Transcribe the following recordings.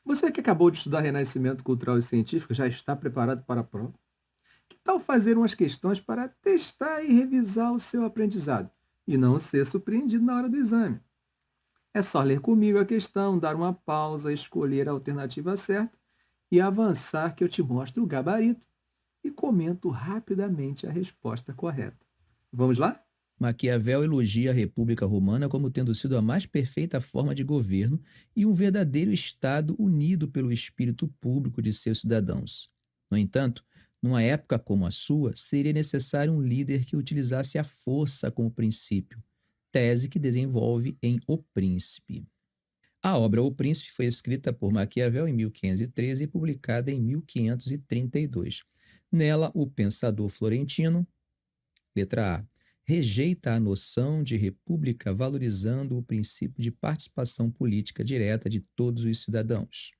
Você que acabou de estudar Renascimento Cultural e Científico já está preparado para a prova? Que tal fazer umas questões para testar e revisar o seu aprendizado e não ser surpreendido na hora do exame? É só ler comigo a questão, dar uma pausa, escolher a alternativa certa e avançar que eu te mostro o gabarito e comento rapidamente a resposta correta. Vamos lá? Maquiavel elogia a República Romana como tendo sido a mais perfeita forma de governo e um verdadeiro Estado unido pelo espírito público de seus cidadãos. No entanto, numa época como a sua, seria necessário um líder que utilizasse a força como princípio, tese que desenvolve em O Príncipe. A obra O Príncipe foi escrita por Maquiavel em 1513 e publicada em 1532. Nela, o pensador florentino, letra A, rejeita a noção de república valorizando o princípio de participação política direta de todos os cidadãos.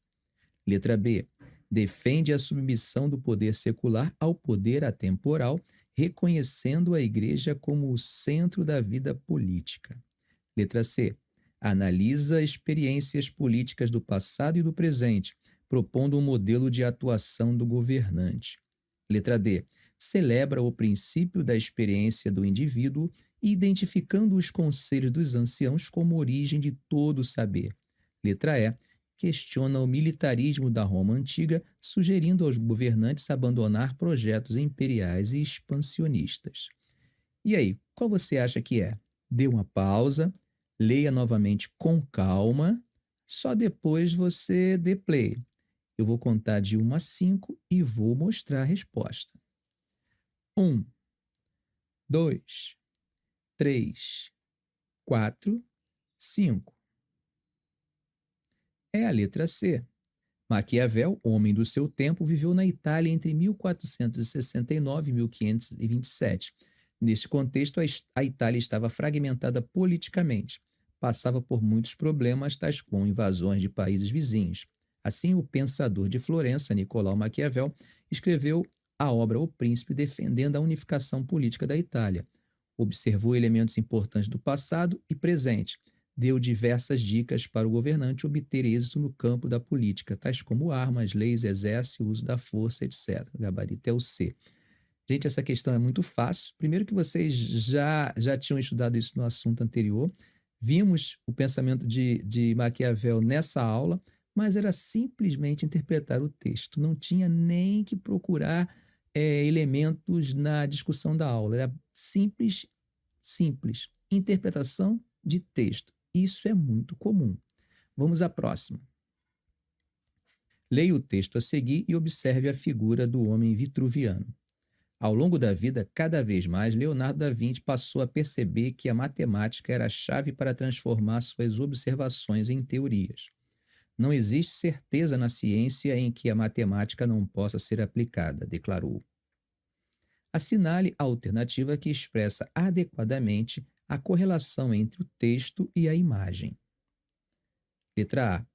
Letra B, defende a submissão do poder secular ao poder atemporal, reconhecendo a Igreja como o centro da vida política. Letra C, analisa experiências políticas do passado e do presente, propondo um modelo de atuação do governante. Letra D, celebra o princípio da experiência do indivíduo, identificando os conselhos dos anciãos como origem de todo o saber. Letra E, questiona o militarismo da Roma antiga, sugerindo aos governantes abandonar projetos imperiais e expansionistas. E aí, qual você acha que é? Dê uma pausa, leia novamente com calma, só depois você dê play. Eu vou contar de 1 a 5 e vou mostrar a resposta. 1, 2, 3, 4, 5. É a letra C. Maquiavel, homem do seu tempo, viveu na Itália entre 1469 e 1527. Neste contexto, a Itália estava fragmentada politicamente. Passava por muitos problemas, tais como invasões de países vizinhos. Assim, o pensador de Florença, Nicolau Maquiavel, escreveu a obra O Príncipe, defendendo a unificação política da Itália. Observou elementos importantes do passado e presente, deu diversas dicas para o governante obter êxito no campo da política, tais como armas, leis, exército, uso da força, etc. O gabarito é o C. Gente, essa questão é muito fácil. Primeiro que vocês já tinham estudado isso no assunto anterior. Vimos o pensamento de Maquiavel nessa aula, mas era simplesmente interpretar o texto. Não tinha nem que procurar elementos na discussão da aula. Era simples, simples. Interpretação de texto. Isso é muito comum. Vamos à próxima. Leia o texto a seguir e observe a figura do homem vitruviano. Ao longo da vida, cada vez mais, Leonardo da Vinci passou a perceber que a matemática era a chave para transformar suas observações em teorias. Não existe certeza na ciência em que a matemática não possa ser aplicada, declarou. Assinale a alternativa que expressa adequadamente a correlação entre o texto e a imagem. Letra A.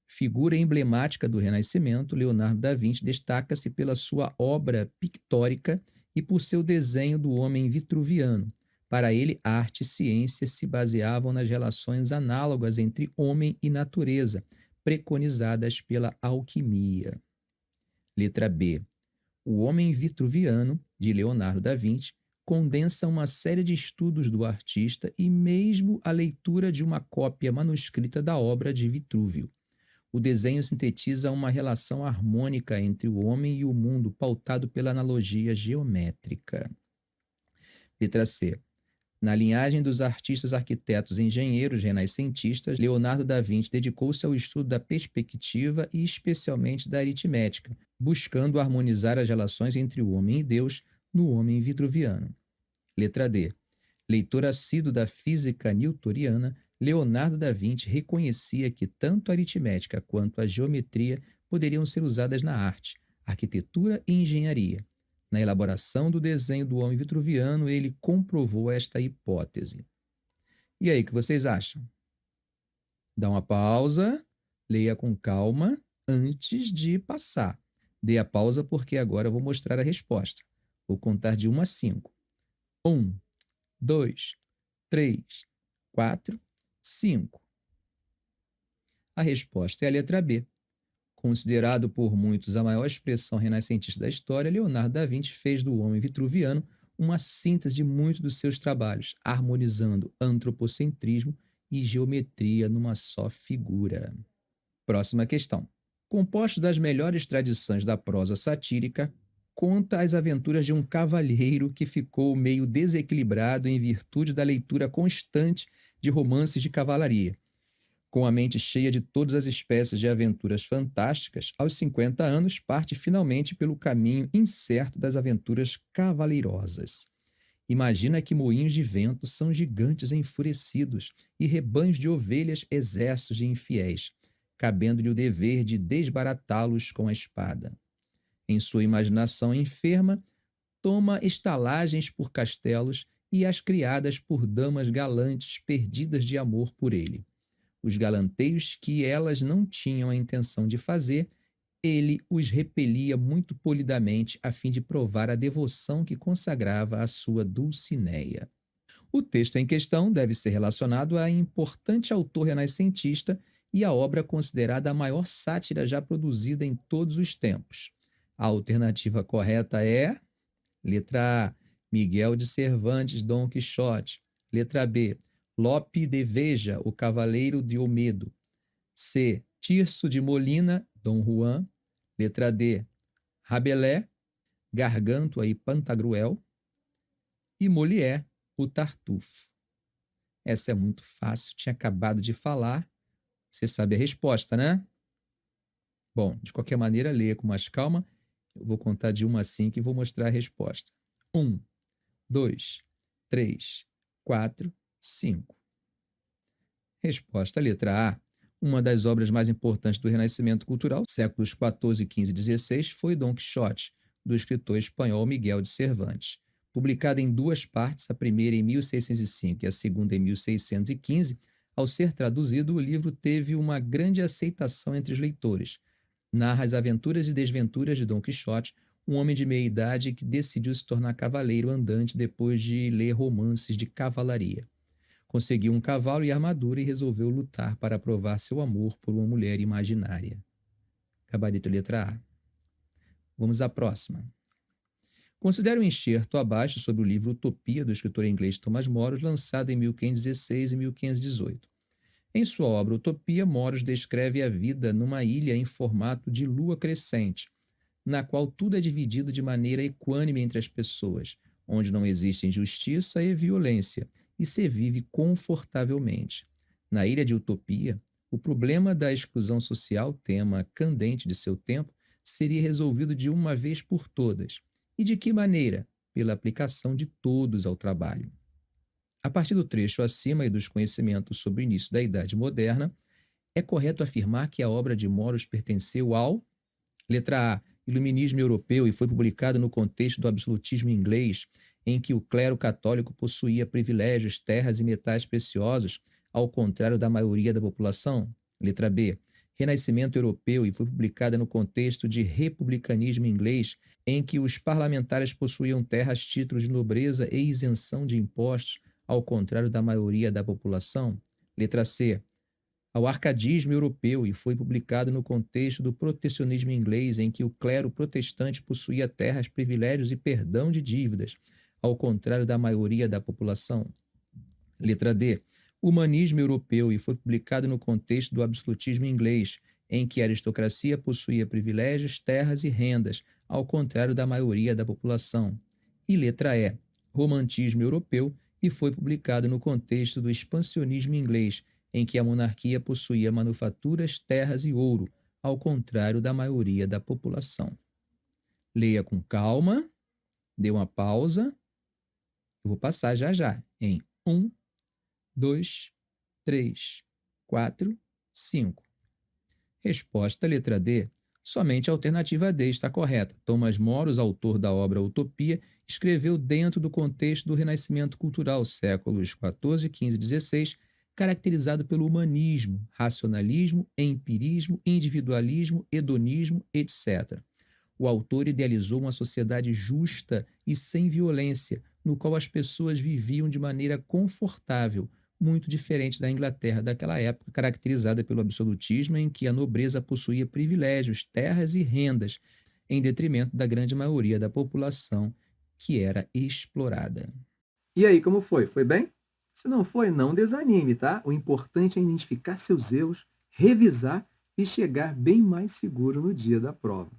Figura emblemática do Renascimento, Leonardo da Vinci destaca-se pela sua obra pictórica e por seu desenho do homem vitruviano. Para ele, arte e ciência se baseavam nas relações análogas entre homem e natureza, preconizadas pela alquimia. Letra B. O Homem Vitruviano, de Leonardo da Vinci, condensa uma série de estudos do artista e mesmo a leitura de uma cópia manuscrita da obra de Vitrúvio. O desenho sintetiza uma relação harmônica entre o homem e o mundo, pautado pela analogia geométrica. Letra C. Na linhagem dos artistas, arquitetos e engenheiros renascentistas, Leonardo da Vinci dedicou-se ao estudo da perspectiva e especialmente da aritmética, buscando harmonizar as relações entre o homem e Deus no homem vitruviano. Letra D. Leitor assíduo da física newtoniana, Leonardo da Vinci reconhecia que tanto a aritmética quanto a geometria poderiam ser usadas na arte, arquitetura e engenharia. Na elaboração do desenho do homem vitruviano, ele comprovou esta hipótese. E aí, o que vocês acham? Dá uma pausa, leia com calma antes de passar. Dê a pausa porque agora eu vou mostrar a resposta. Vou contar de 1 a 5. 1, 2, 3, 4, 5. A resposta é a letra B. Considerado por muitos a maior expressão renascentista da história, Leonardo da Vinci fez do homem vitruviano uma síntese de muitos dos seus trabalhos, harmonizando antropocentrismo e geometria numa só figura. Próxima questão. Composto das melhores tradições da prosa satírica, conta as aventuras de um cavalheiro que ficou meio desequilibrado em virtude da leitura constante de romances de cavalaria. Com a mente cheia de todas as espécies de aventuras fantásticas, aos 50 anos parte finalmente pelo caminho incerto das aventuras cavaleirosas. Imagina que moinhos de vento são gigantes enfurecidos e rebanhos de ovelhas exércitos de infiéis, cabendo-lhe o dever de desbaratá-los com a espada. Em sua imaginação enferma, toma estalagens por castelos e as criadas por damas galantes perdidas de amor por ele. Os galanteios que elas não tinham a intenção de fazer, ele os repelia muito polidamente a fim de provar a devoção que consagrava à sua Dulcineia. O texto em questão deve ser relacionado a importante autor renascentista e a obra considerada a maior sátira já produzida em todos os tempos. A alternativa correta é: letra A, Miguel de Cervantes, Dom Quixote. Letra B, Lope de Veja, o Cavaleiro de Olmedo. C, Tirso de Molina, Dom Juan. Letra D, Rabelais, Gargantua e Pantagruel. E Molière, o Tartufo. Essa é muito fácil, tinha acabado de falar. Você sabe a resposta, né? Bom, de qualquer maneira, leia com mais calma. Eu vou contar de 1 a 5 e vou mostrar a resposta. 1, 2, 3, 4, 5. Resposta: letra A. Uma das obras mais importantes do Renascimento cultural, séculos XIV, XV e XVI, foi Dom Quixote, do escritor espanhol Miguel de Cervantes. Publicada em 2 partes, a primeira em 1605 e a segunda em 1615, ao ser traduzido, o livro teve uma grande aceitação entre os leitores. Narra as aventuras e desventuras de Dom Quixote, um homem de meia idade que decidiu se tornar cavaleiro andante depois de ler romances de cavalaria. Conseguiu um cavalo e armadura e resolveu lutar para provar seu amor por uma mulher imaginária. Gabarito letra A. Vamos à próxima. Considere o enxerto abaixo sobre o livro Utopia, do escritor inglês Thomas Moros, lançado em 1516 e 1518. Em sua obra Utopia, Moros descreve a vida numa ilha em formato de lua crescente, na qual tudo é dividido de maneira equânime entre as pessoas, onde não existe injustiça e violência, e se vive confortavelmente. Na ilha de Utopia, o problema da exclusão social, tema candente de seu tempo, seria resolvido de uma vez por todas. E de que maneira? Pela aplicação de todos ao trabalho. A partir do trecho acima e dos conhecimentos sobre o início da Idade Moderna, é correto afirmar que a obra de Moros pertenceu ao: letra A, Iluminismo europeu, e foi publicado no contexto do absolutismo inglês, em que o clero católico possuía privilégios, terras e metais preciosos, ao contrário da maioria da população. Letra B, Renascimento europeu, e foi publicada no contexto de republicanismo inglês, em que os parlamentares possuíam terras, títulos de nobreza e isenção de impostos, ao contrário da maioria da população. Letra C, ao arcadismo europeu, e foi publicado no contexto do protecionismo inglês, em que o clero protestante possuía terras, privilégios e perdão de dívidas, ao contrário da maioria da população. Letra D, humanismo europeu, e foi publicado no contexto do absolutismo inglês, em que a aristocracia possuía privilégios, terras e rendas, ao contrário da maioria da população. E letra E, romantismo europeu, e foi publicado no contexto do expansionismo inglês, em que a monarquia possuía manufaturas, terras e ouro, ao contrário da maioria da população. Leia com calma, dê uma pausa. Eu vou passar já já em 1, 2, 3, 4, 5. Resposta letra D. Somente a alternativa D está correta. Thomas Moros, autor da obra Utopia, escreveu dentro do contexto do Renascimento cultural, séculos XIV, XV e XVI, caracterizado pelo humanismo, racionalismo, empirismo, individualismo, hedonismo, etc. O autor idealizou uma sociedade justa e sem violência, no qual as pessoas viviam de maneira confortável, muito diferente da Inglaterra daquela época, caracterizada pelo absolutismo em que a nobreza possuía privilégios, terras e rendas, em detrimento da grande maioria da população que era explorada. E aí, como foi? Foi bem? Se não foi, não desanime, tá? O importante é identificar seus erros, revisar e chegar bem mais seguro no dia da prova.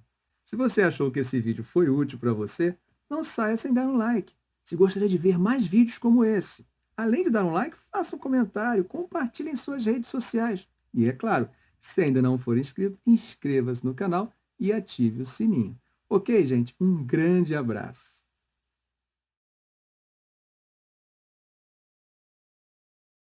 Se você achou que esse vídeo foi útil para você, não saia sem dar um like. Se gostaria de ver mais vídeos como esse, além de dar um like, faça um comentário, compartilhe em suas redes sociais. E é claro, se ainda não for inscrito, inscreva-se no canal e ative o sininho. Ok, gente? Um grande abraço.